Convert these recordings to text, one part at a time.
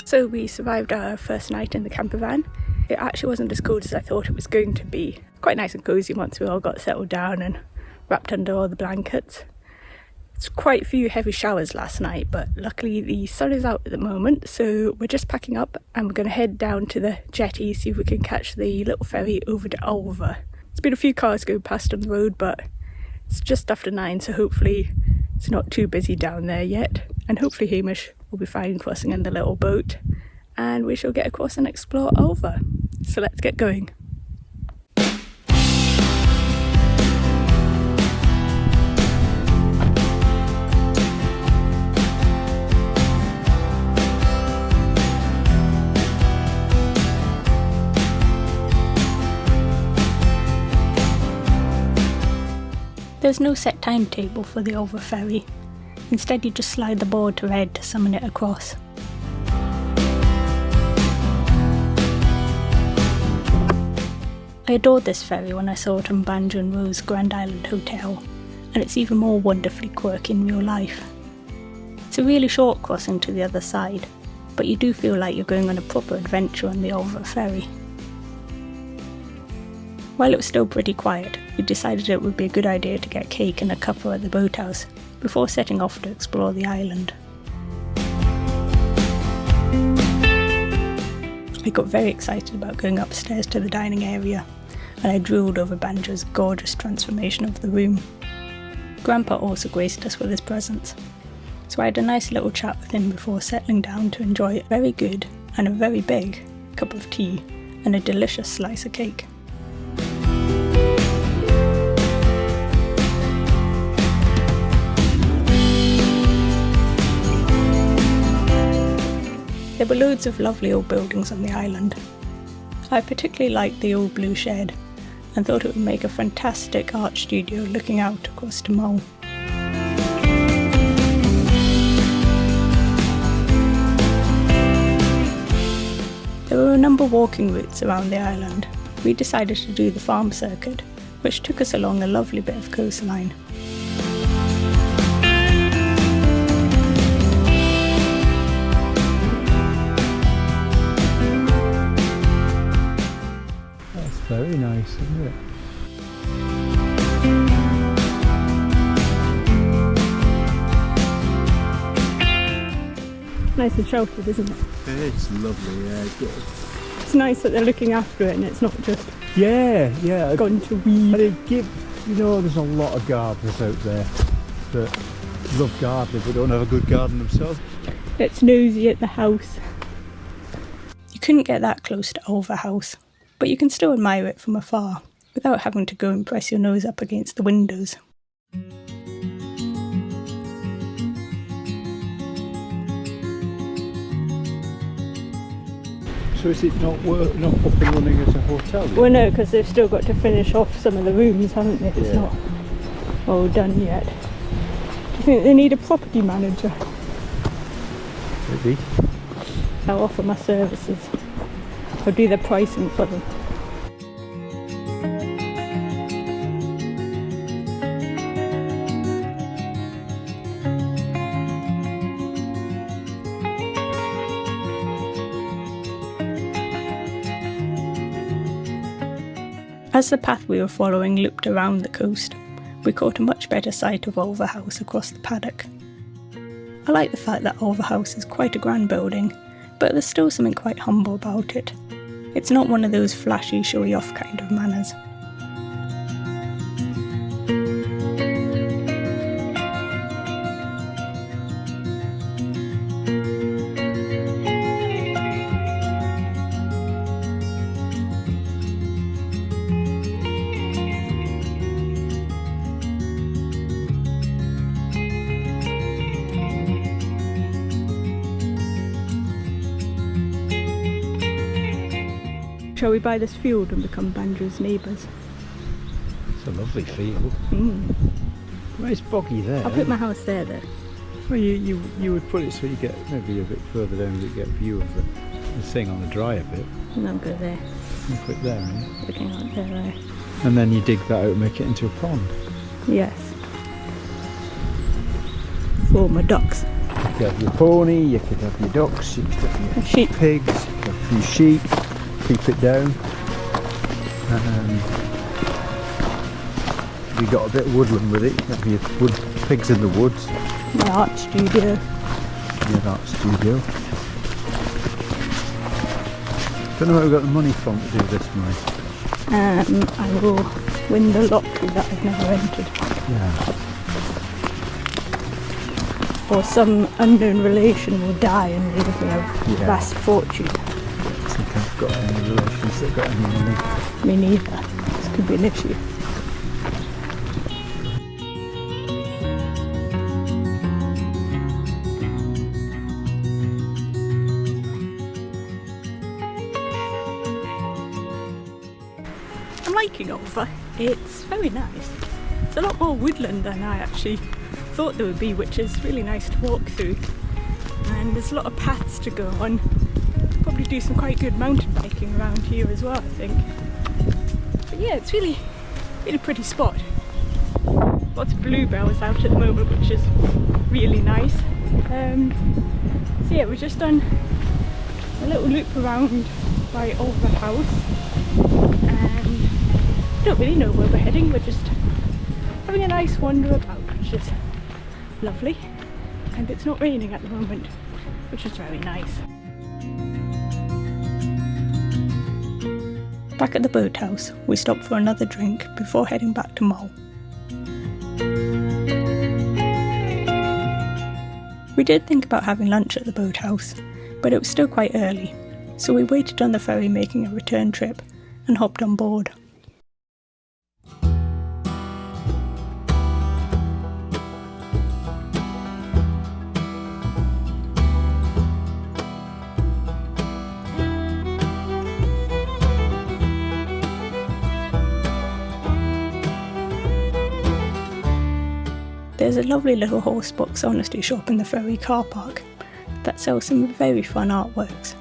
So we survived our first night in the camper van. It actually wasn't as cold as I thought it was going to be. Quite nice and cosy once we all got settled down and wrapped under all the blankets. It's quite a few heavy showers last night, but luckily the sun is out at the moment, so we're just packing up and we're going to head down to the jetty, see if we can catch the little ferry over to Ulva. There's been a few cars go past on the road, but it's just after 9, so hopefully it's not too busy down there yet, and hopefully Hamish will be fine crossing in the little boat and we shall get across and explore Ulva. So let's get going. There's no set timetable for the Ulva ferry. Instead you just slide the board to red to summon it across. I adored this ferry when I saw it on Banjo and Rose's Grand Hebridean Hotel, and it's even more wonderfully quirky in real life. It's a really short crossing to the other side, but you do feel like you're going on a proper adventure on the Ulva ferry. While it was still pretty quiet, we decided it would be a good idea to get cake and a cuppa at the boathouse before setting off to explore the island. I got very excited about going upstairs to the dining area, and I drooled over Banjo's gorgeous transformation of the room. Grandpa also graced us with his presence, so I had a nice little chat with him before settling down to enjoy a very good and a very big cup of tea and a delicious slice of cake. There were loads of lovely old buildings on the island. I particularly liked the old blue shed and thought it would make a fantastic art studio looking out across to Mull. There were a number of walking routes around the island. We decided to do the farm circuit, which took us along a lovely bit of coastline. Very nice, isn't it? Nice and sheltered, isn't it? It's lovely, yeah. Good. It's nice that they're looking after it and it's not just yeah. gone to weed. But there's a lot of gardeners out there that love gardening but don't have a good garden themselves. It's nosy at the house. You couldn't get that close to Ulva House, but you can still admire it from afar, without having to go and press your nose up against the windows. So is it not up and running as a hotel yet? Well no, because they've still got to finish off some of the rooms, haven't they? It's not all done yet. Do you think they need a property manager? Maybe. I'll offer my services. I'll do the pricing for them. As the path we were following looped around the coast, we caught a much better sight of Ulva House across the paddock. I like the fact that Ulva House is quite a grand building, but there's still something quite humble about it. It's not one of those flashy, showy-off kind of manners. Shall we buy this field and become Banjo's neighbours? It's a lovely field. Nice boggy there. I'll put my house there though. Well, you would put it so you get maybe a bit further down to get a view of the thing on the drier bit. And I'll go there. You put it there, eh? Looking out there. And then you dig that out and make it into a pond. Yes. For my ducks. You could have your pony, you could have your ducks, you could have your sheep. pigs, you could have a few sheep, keep it down. You got a bit of woodland with it, you have your pigs in the woods. My art studio. Your art studio. Don't know where we got the money from to do this, Mike. I will win the lottery that I've never entered. Yeah. Or some unknown relation will die and leave me a vast fortune. I don't think I've got any relations that got any money. Me neither. This could be an issue. I'm liking Ulva. It's very nice. It's a lot more woodland than I actually thought there would be, which is really nice to walk through. And there's a lot of paths to go on. Probably do some quite good mountain biking around here as well, I think. But yeah, it's really pretty spot. Lots of bluebells out at the moment, which is really nice. So yeah, we've just done a little loop around by Ulva House, and I don't really know where we're heading. We're just having a nice wander about, which is lovely, and it's not raining at the moment, which is very nice. Back at the boathouse, we stopped for another drink before heading back to Mull. We did think about having lunch at the boathouse, but it was still quite early, so we waited on the ferry making a return trip and hopped on board. There's a lovely little horsebox honesty shop in the ferry car park that sells some very fun artworks,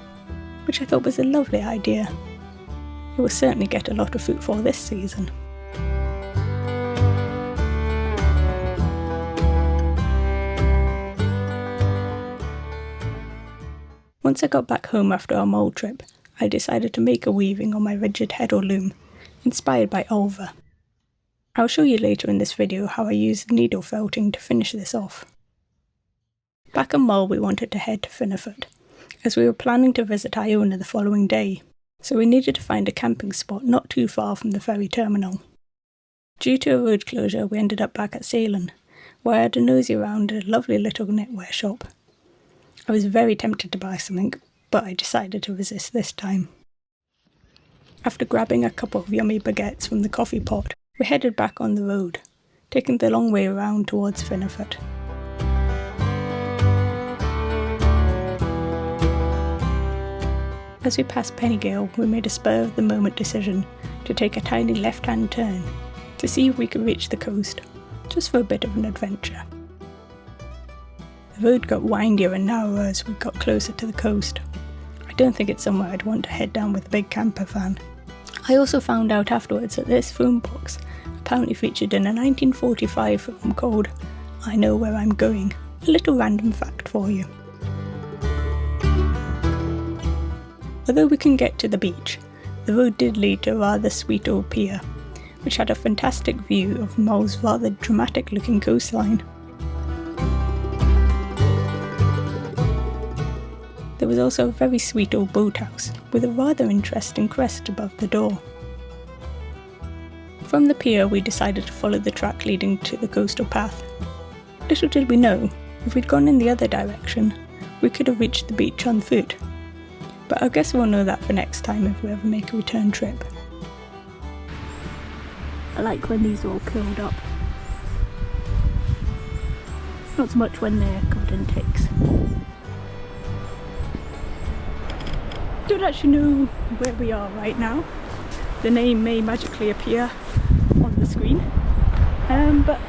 which I thought was a lovely idea. It will certainly get a lot of footfall this season. Once I got back home after our Mull trip, I decided to make a weaving on my rigid-heddle loom, inspired by Ulva. I'll show you later in this video how I used needle felting to finish this off. Back in Mull, we wanted to head to Finneford, as we were planning to visit Iona the following day, so we needed to find a camping spot not too far from the ferry terminal. Due to a road closure, we ended up back at Salem, where I had a nosy around a lovely little knitwear shop. I was very tempted to buy something, but I decided to resist this time. After grabbing a couple of yummy baguettes from the coffee pot, we headed back on the road, taking the long way around towards Finneford. As we passed Pennygale, we made a spur-of-the-moment decision to take a tiny left-hand turn to see if we could reach the coast, just for a bit of an adventure. The road got windier and narrower as we got closer to the coast. I don't think it's somewhere I'd want to head down with a big camper van. I also found out afterwards that this phone box apparently featured in a 1945 film called I Know Where I'm Going. A little random fact for you. Although we couldn't get to the beach, the road did lead to a rather sweet old pier, which had a fantastic view of Mull's rather dramatic looking coastline. There was also a very sweet old boathouse with a rather interesting crest above the door. From the pier, we decided to follow the track leading to the coastal path. Little did we know, if we'd gone in the other direction, we could have reached the beach on foot. But I guess we'll know that for next time if we ever make a return trip. I like when these are all curled up. Not so much when they're covered in ticks. Don't actually know where we are right now. The name may magically appear on the screen, but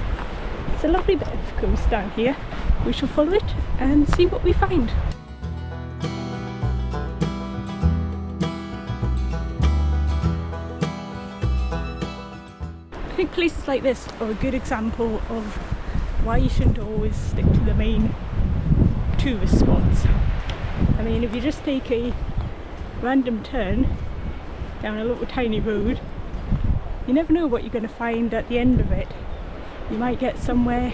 it's a lovely bit of coast down here. We shall follow it and see what we find. I think places like this are a good example of why you shouldn't always stick to the main tourist spots. I mean, if you just take a random turn down a little tiny road, you never know what you're going to find at the end of it. You might get somewhere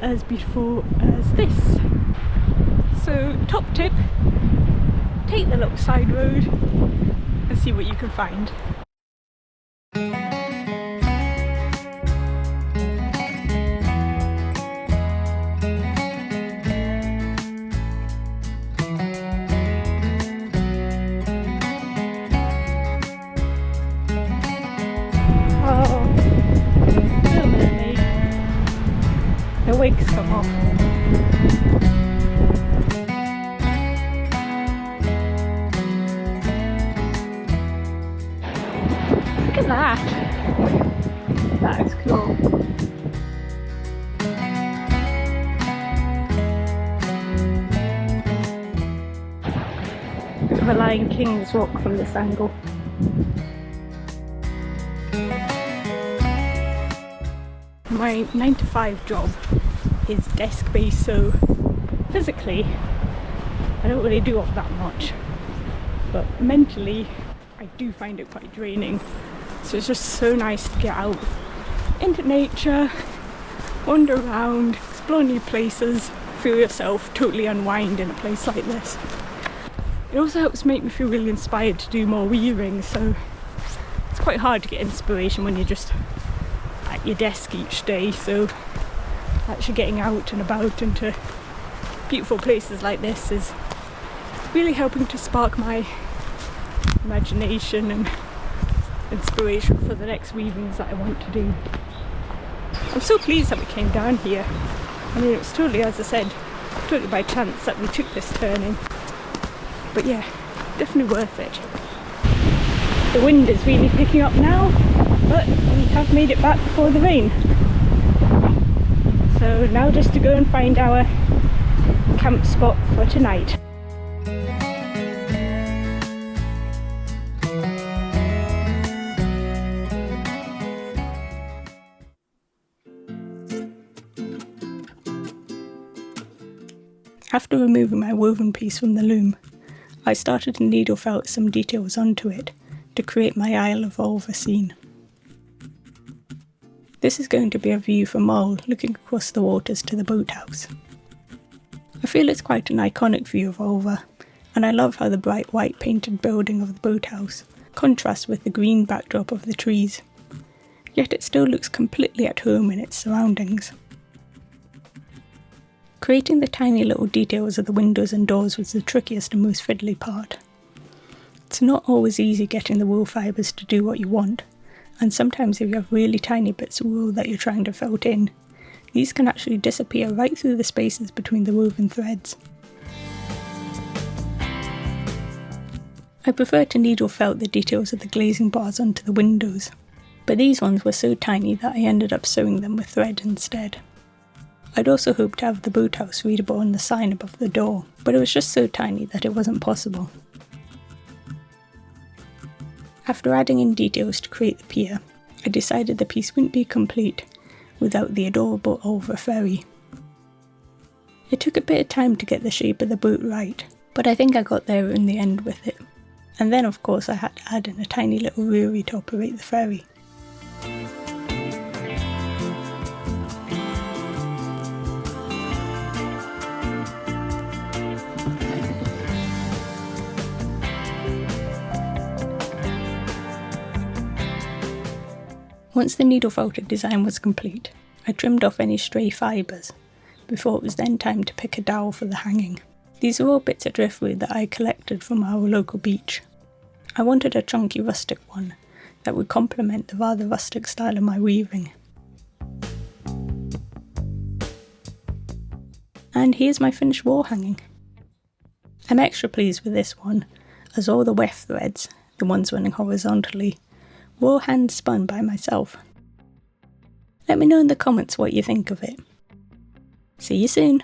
as beautiful as this. So, top tip, take the little side road and see what you can find. The wigs come off. Look at that. That is cool. Bit of a Lion King's walk from this angle. My 9-to-5 job is desk-based, so physically I don't really do all that much, but mentally I do find it quite draining. So it's just so nice to get out into nature, wander around, explore new places, feel yourself totally unwind in a place like this. It also helps make me feel really inspired to do more weaving, so it's quite hard to get inspiration when you're just at your desk each day, so actually getting out and about into beautiful places like this is really helping to spark my imagination and inspiration for the next weavings that I want to do. I'm so pleased that we came down here. I mean, it was totally, as I said, totally by chance that we took this turning, but yeah, definitely worth it. The wind is really picking up now, but we have made it back before the rain. So now just to go and find our camp spot for tonight. After removing my woven piece from the loom, I started to needle felt some details onto it to create my Isle of Ulva scene. This is going to be a view from Mull looking across the waters to the boathouse. I feel it's quite an iconic view of Ulva, and I love how the bright white painted building of the boathouse contrasts with the green backdrop of the trees, yet it still looks completely at home in its surroundings. Creating the tiny little details of the windows and doors was the trickiest and most fiddly part. It's not always easy getting the wool fibres to do what you want, and sometimes if you have really tiny bits of wool that you're trying to felt in, these can actually disappear right through the spaces between the woven threads. I prefer to needle felt the details of the glazing bars onto the windows, but these ones were so tiny that I ended up sewing them with thread instead. I'd also hoped to have the boathouse readable on the sign above the door, but it was just so tiny that it wasn't possible. After adding in details to create the pier, I decided the piece wouldn't be complete without the adorable Ulva ferry. It took a bit of time to get the shape of the boat right, but I think I got there in the end with it. And then of course I had to add in a tiny little rowley to operate the ferry. Once the needle felted design was complete, I trimmed off any stray fibres, before it was then time to pick a dowel for the hanging. These are all bits of driftwood that I collected from our local beach. I wanted a chunky rustic one that would complement the rather rustic style of my weaving. And here's my finished wall hanging. I'm extra pleased with this one, as all the weft threads, the ones running horizontally, were all hand spun by myself. Let me know in the comments what you think of it. See you soon!